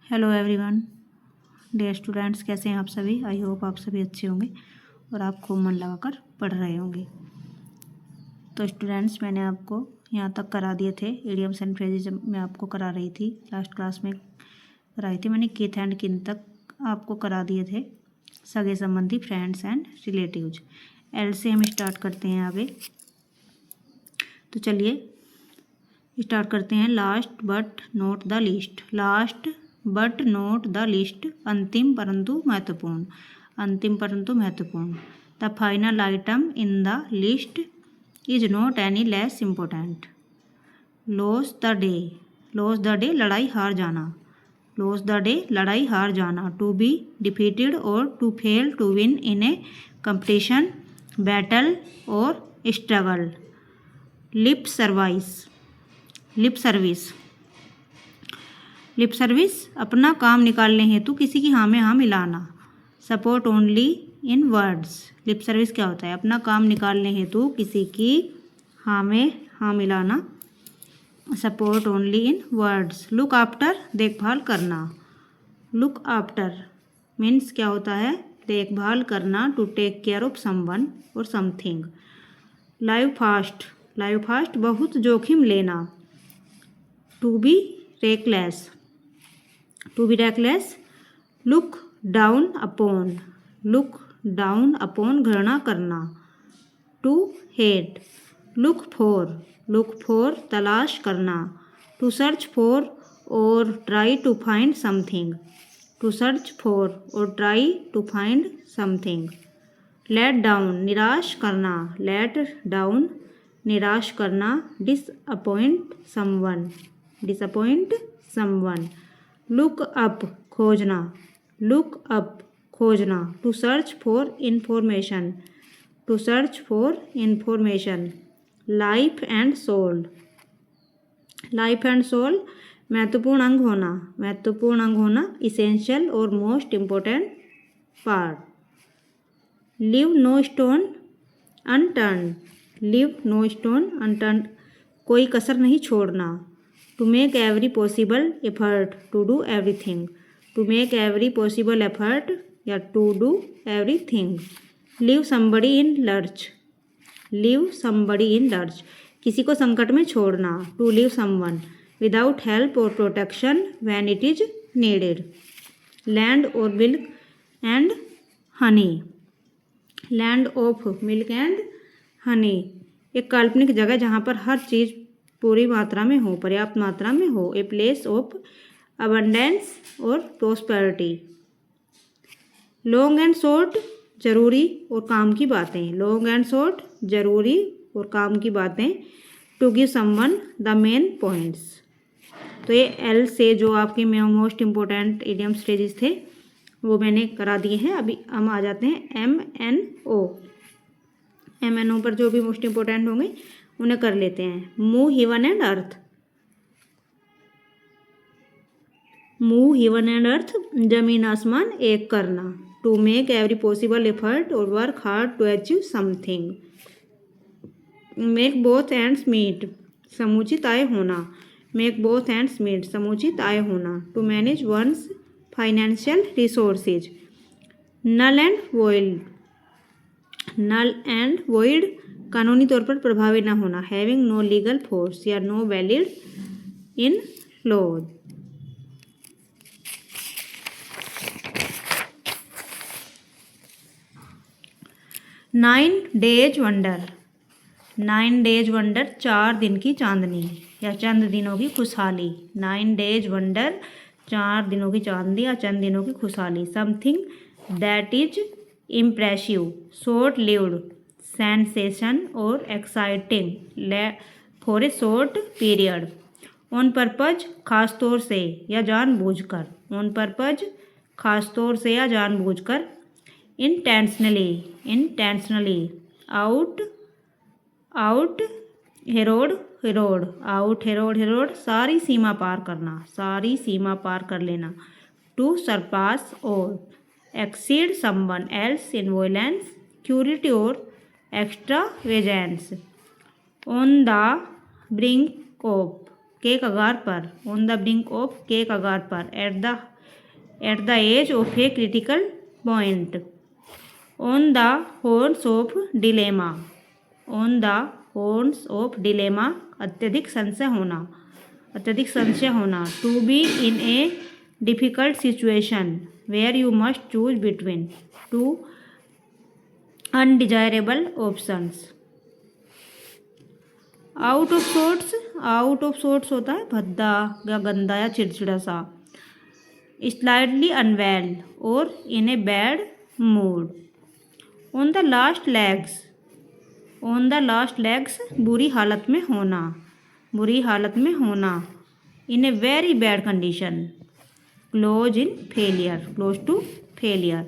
Hello everyone, dear students, कैसे हैं आप सभी। आई होप आप सभी अच्छे होंगे और आप खूब मन लगाकर पढ़ रहे होंगे। तो स्टूडेंट्स, मैंने आपको यहाँ तक करा दिए थे इडियम्स एंड फ्रेजेज मैं आपको करा रही थी, लास्ट क्लास में कराई थी मैंने। किथ एंड किन तक आपको करा दिए थे, सगे संबंधी, फ्रेंड्स एंड रिलेटिव्स। एल से हम स्टार्ट करते हैं आगे। तो चलिए स्टार्ट करते हैं। Last but not the least. Last but not the least, अंतिम परंतु महत्वपूर्ण। अंतिम परंतु महत्वपूर्ण। The final item in the list is not any less important. Loss the day. Loss the day, लड़ाई हार जाना। लॉस द डे, लड़ाई हार जाना। To be defeated or to fail to win in a competition, battle or struggle. Lip service. Lip service. Lip service, अपना काम निकालने हेतु किसी की हाँ में हाँ मिलाना। Support only in words. Lip service क्या होता है? अपना काम निकालने हेतु किसी की हाँ में हाँ मिलाना। Support only in words. Look after, देखभाल करना। लुक आफ्टर मीन्स क्या होता है? देखभाल करना। To take care of someone or something. Live fast. Live fast, बहुत जोखिम लेना। To be reckless. To be reckless. Look down upon. Look down upon, घृणा करना। To hate. Look for. Look for, तलाश करना। To search for or try to find something. To search for or try to find something. Let down, निराश करना। Let down, निराश करना। Disappoint someone. Disappoint someone. Look up, खोजना। Look up, खोजना। To search for information. To search for information. Life and soul. Life and soul, महत्वपूर्ण अंग होना। महत्वपूर्ण अंग होना। Essential or most important part. Leave no stone unturned. Leave no stone unturned, कोई कसर नहीं छोड़ना। To make every possible effort, to do everything. To make every possible effort या to do everything. Leave somebody in lurch. Leave somebody in lurch, किसी को संकट में छोड़ना। To leave someone without help or protection when it is needed. Land or milk and honey. Land of milk and honey, एक काल्पनिक जगह जहाँ पर हर चीज़ पूरी मात्रा में हो, पर्याप्त मात्रा में हो। ए प्लेस ऑफ अबंडेंस और प्रोस्पेरिटी। लॉन्ग एंड शॉर्ट, जरूरी और काम की बातें। लॉन्ग एंड शॉर्ट, जरूरी और काम की बातें। To give someone the main points. तो ये एल से जो आपके मोस्ट इम्पोर्टेंट इडियम्स फ्रेजेस थे वो मैंने करा दिए हैं। अभी हम आ जाते हैं M N O. M N O पर जो भी मोस्ट इम्पोर्टेंट होंगे उन्हें कर लेते हैं। Move heaven and earth. Move heaven and earth, जमीन आसमान एक करना। To make every possible effort or work hard to achieve something. Make both ends meet, समुचित आय होना। मेक बोथ एंड्स मीट, समुचित आय होना। To manage one's financial resources. Null and void. Null and void, कानूनी तौर पर प्रभावी न होना। हैविंग नो लीगल फोर्स या no valid in law. Nine days wonder. Nine days wonder, 4 दिन की चांदनी या चंद दिनों की खुशहाली। नाइन डेज वंडर, 4 दिनों की चांदनी या चंद दिनों की खुशहाली। Something that is impressive, short lived, sensation or exciting for a short period. On purpose, खास तौर से या जानबूझकर। ऑन पर्पज, खास तौर से या जानबूझकर। Intentionally, intentionally. Out, out Herod, Herod. Out Herod, Herod, सारी सीमा पार करना, सारी सीमा पार कर लेना। To surpass or exceed someone else in violence, cruelty or extravagance. On the brink of, के कगार पर। ऑन द ब्रिंक ऑफ, के कगार पर। At the at the edge of a critical point, on the horns of dilemma, on the horns of dilemma, अत्यधिक संशय होना, अत्यधिक संशय होना, to be in a difficult situation where you must choose between two undesirable options, out of sorts, out of sorts होता है भद्दा या गंदा या चिड़चिड़ा सा, slightly unwell or in a bad mood, on the last legs, on the last legs बुरी हालत में होना, बुरी हालत में होना, in a very bad condition, close in failure, close to failure,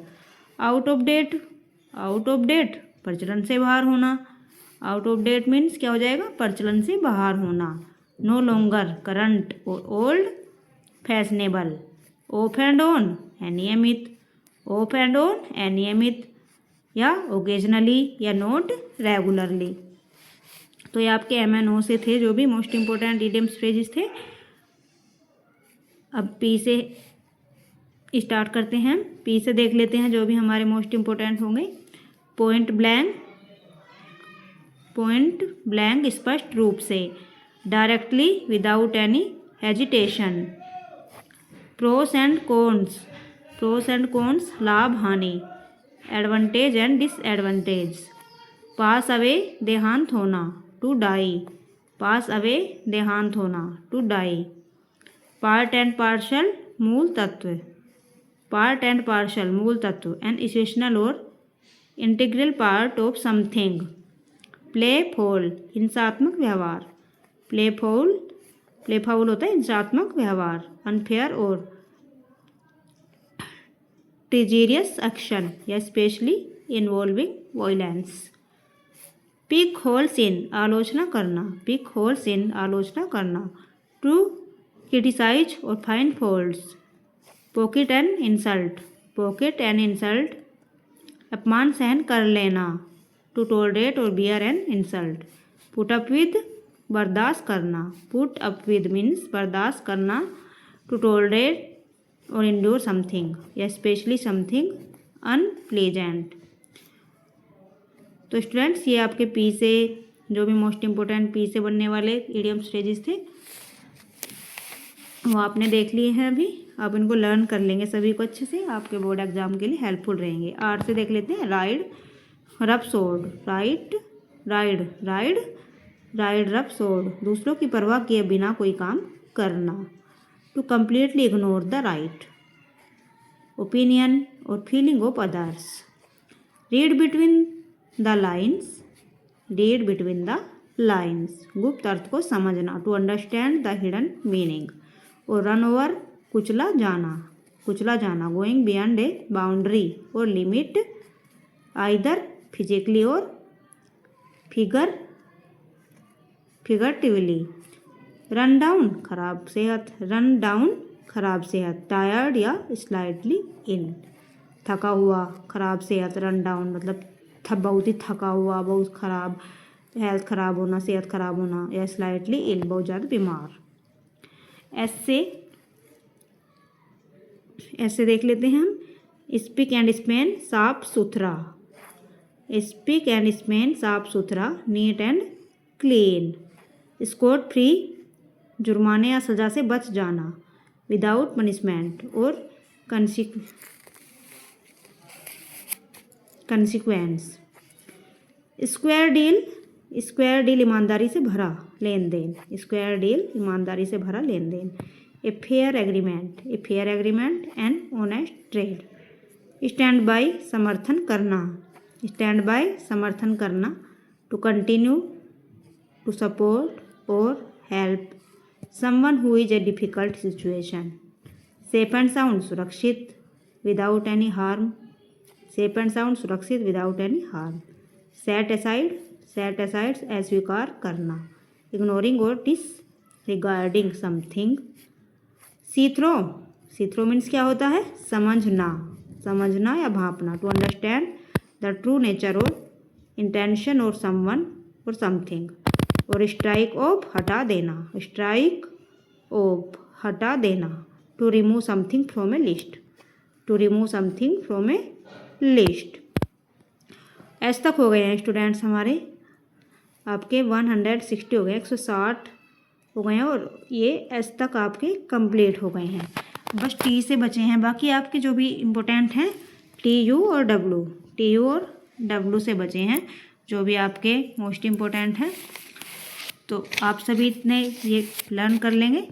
out of date, out of date प्रचलन से बाहर होना, आउट ऑफ डेट मीन्स क्या हो जाएगा, प्रचलन से बाहर होना, नो लॉन्गर करंट और old fashionable, of and on अनियमित, ऑफ एंड ऑन अनियमित या ओकेजनली या नॉट रेगुलरली। तो ये आपके MNO से थे जो भी मोस्ट इंपॉर्टेंट इडियम्स फ्रेजेस थे। अब पी से स्टार्ट करते हैं, पी से देख लेते हैं जो भी हमारे मोस्ट इंपॉर्टेंट होंगे। पॉइंट ब्लैंक, पॉइंट ब्लैंक स्पष्ट रूप से, directly without any hesitation, pros and cons, pros and cons लाभ हानि, advantage and disadvantage, pass away देहांत होना, टू डाई, पास अवे देहांत होना, to die, part and parcel मूल तत्व, पार्ट एंड पार्शल मूल तत्व, एन इसेंशियल और integral part of something, playful हिंसात्मक व्यवहार, प्लेफुल, प्लेफुल होता है हिंसात्मक व्यवहार, अनफेयर और टिजीरियस एक्शन या especially involving violence, pick holes in आलोचना करना, पिक होल्स इन आलोचना करना, टू क्रिटिसाइज और find faults, pocket and insult, pocket and insult अपमान सहन कर लेना, टू टॉलरेट और bear an insult, put up with बर्दाश्त करना, पुट अप विद मीन्स बर्दाश्त करना, टू टॉलरेट और इंड्योर समथिंग या स्पेशली समथिंग अनप्लेजेंट। तो स्टूडेंट्स ये आपके पी से जो भी मोस्ट इंपॉर्टेंट पी से बनने वाले इडियम्स फ्रेजेस थे वो आपने देख लिए हैं। अभी आप इनको लर्न कर लेंगे सभी को अच्छे से, आपके बोर्ड एग्जाम के लिए हेल्पफुल रहेंगे। आर से देख लेते हैं, ride roughshod, right ride, ride ride roughshod, दूसरों की परवाह किए बिना कोई काम करना, to completely ignore the right, opinion or feeling of others, read between the lines, read between the lines, गुप्त अर्थ को समझना, to understand the hidden meaning, और रन ओवर कुचला जाना, कुचला जाना, going beyond a boundary or limit either physically or figuratively, run down खराब सेहत, रन डाउन खराब सेहत, टायर्ड या स्लाइटली इन, थका हुआ खराब सेहत, रन डाउन मतलब बहुत ही थका हुआ, बहुत खराब हेल्थ खराब होना, सेहत खराब होना, या स्लाइटली इन बहुत ज़्यादा बीमार। ऐसे देख लेते हैं हम, स्पीक एंड स्पेन साफ सुथरा, स्पीक एंड स्पेन साफ सुथरा, neat and clean, scot free जुर्माने या सज़ा से बच जाना, विदाउट पनिशमेंट और consequence, square deal, square deal ईमानदारी से भरा लेन देन, स्क्वायर डील ईमानदारी से भरा लेन देन, a fair agreement, a fair agreement and honest trade, stand by समर्थन करना, स्टैंड बाय समर्थन करना, to continue to support or help someone who is a difficult situation, safe and sound सुरक्षित without any harm, safe and sound सुरक्षित without any harm, set aside, set aside अस्वीकार करना, ignoring or disregarding something, see through, see through means क्या होता है, समझना, समझना या भांपना, to understand the true nature or intention or someone or something, और स्ट्राइक ऑफ हटा देना, स्ट्राइक ऑफ हटा देना, to remove something from a list, to remove something from a list. एस तक हो गए हैं स्टूडेंट्स हमारे, आपके 160 हो गए, 160 हो गए हैं और ये एस तक आपके कंप्लीट हो गए हैं। बस टी से बचे हैं, बाकी आपके जो भी इम्पोर्टेंट हैं टी यू और डब्लू से बचे हैं, जो भी आपके मोस्ट इम्पोर्टेंट हैं। तो आप सभी इतने ये लर्न कर लेंगे,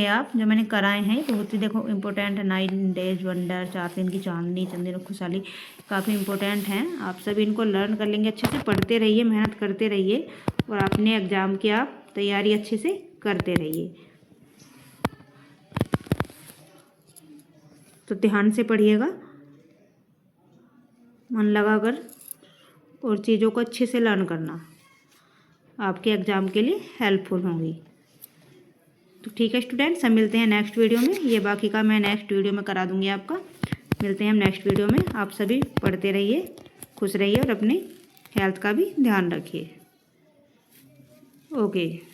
आप जो मैंने कराए हैं बहुत ही देखो इम्पोर्टेंट है। 9 डेज वंडर, 4 दिन की चांदनी, चंदन खुशहाली, काफ़ी इम्पोर्टेंट हैं। आप सभी इनको लर्न कर लेंगे, अच्छे से पढ़ते रहिए, मेहनत करते रहिए और अपने एग्ज़ाम की आप तैयारी अच्छे से करते रहिए। तो ध्यान से पढ़िएगा, मन लगाकर, और चीज़ों को अच्छे से लर्न करना, आपके एग्ज़ाम के लिए हेल्पफुल होंगी। तो ठीक है स्टूडेंट्स, हम मिलते हैं नेक्स्ट वीडियो में। ये बाकी का मैं नेक्स्ट वीडियो में करा दूँगी आपका। मिलते हैं हम नेक्स्ट वीडियो में। आप सभी पढ़ते रहिए, खुश रहिए और अपनी हेल्थ का भी ध्यान रखिए। ओके।